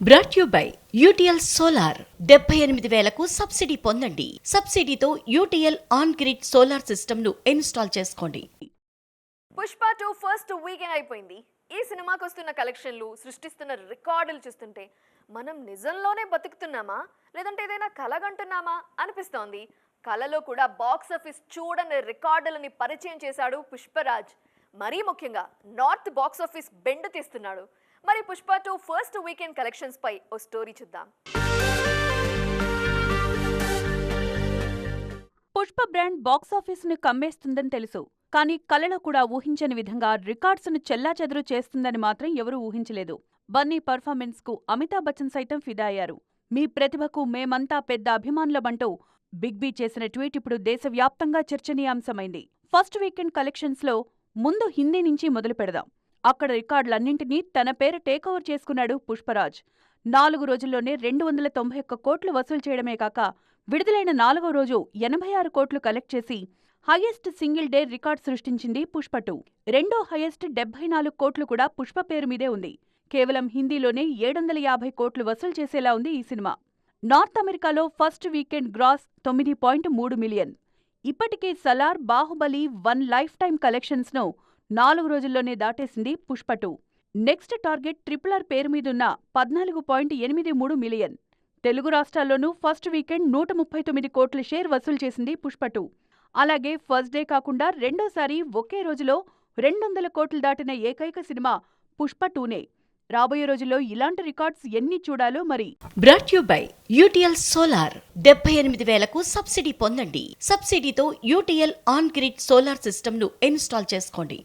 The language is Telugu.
Brought you by UTL solar 78,000కు సబ్సిడీ పొందండి. సబ్సిడీతో UTL on grid solar system ను ఇన్స్టాల్ చేసుకోండి. పుష్ప 2 ఫస్ట్ వీకెండ్ అయిపోయింది. ఈ సినిమాకి వస్తున్న కలెక్షన్లు సృష్టిస్తున్న రికార్డులు చూస్తుంటే మనం నిజంలోనే బతుకుతున్నామా లేదంటే ఏదైనా కలగంటున్నామా అనిపిస్తోంది. కలలో కూడా బాక్స్ ఆఫీస్ చూడని రికార్డులని పరిచయం చేశాడు పుష్పరాజ్. మరీ ముఖ్యంగా నార్త్ బాక్స్ ఆఫీస్ బెండ్ తీస్తున్నాడు. మరి పుష్ప 2 ఫస్ట్ వీకెండ్ కలెక్షన్స్ పై ఓ స్టోరీ చూద్దాం. పుష్ప బ్రాండ్ బాక్సాఫీసును కమ్మేస్తుందని తెలుసు. కానీ కలలో కూడా ఊహించని విధంగా రికార్డ్స్ను చెల్లాచెదరు చేస్తుందని మాత్రం ఎవరూ ఊహించలేదు. బన్నీ పర్ఫార్మెన్స్ కు అమితాబ్ బచ్చన్ సైతం ఫిదా అయ్యారు. మీ ప్రతిభకు మేమంతా పెద్ద అభిమానులమంటూ బిగ్ బీ చేసిన ట్వీట్ ఇప్పుడు దేశవ్యాప్తంగా చర్చనీయాంశమైంది. ఫస్ట్ వీకెండ్ కలెక్షన్స్ లో ముందు హిందీ నుంచి మొదలు పెడదాం. అక్కడ రికార్డులన్నింటినీ తన పేర టేకోవర్ చేసుకున్నాడు పుష్పరాజ్. 4 రోజుల్లోనే 291 కోట్లు వసూలు చేయడమే కాక విడుదలైన 4వ రోజు 86 కోట్లు కలెక్ట్ చేసి హైయెస్ట్ సింగిల్ డే రికార్డ్ సృష్టించింది పుష్ప 2. రెండో హైయెస్ట్ 74 కోట్లు కూడా పుష్ప పేరు మీదే ఉంది. కేవలం హిందీలోనే 750 కోట్లు వసూలు చేసేలా ఉంది ఈ సినిమా. నార్త్ అమెరికాలో ఫస్ట్ వీకెండ్ గ్రాస్ 9.3 మిలియన్. ఇప్పటికే Salaar, Baahubali 1 life time collections ను 4 రోజుల్లోనే దాటేసింది పుష్ప 2. నెక్స్ట్ టార్గెట్ RRR పేరు మీదున్న 14.83 మిలియన్. తెలుగు రాష్ట్రాల్లోనూ ఫస్ట్ వీకెండ్ 139 కోట్ల షేర్ వసూలు చేసింది పుష్ప 2. అలాగే ఫస్ట్ డే కాకుండా రెండోసారి ఒకే రోజులో 200 కోట్లు దాటిన ఏకైక సినిమా పుష్ప 2నే. రాబోయే రోజుల్లో ఇలాంటి రికార్డ్స్ ఎన్ని చూడాలో మరి. Brought you by UTL solar 78,000కు సబ్సిడీ పొందండి. సబ్సిడీతో UTL on grid solar system ను ఇన్స్టాల్ చేసుకోండి.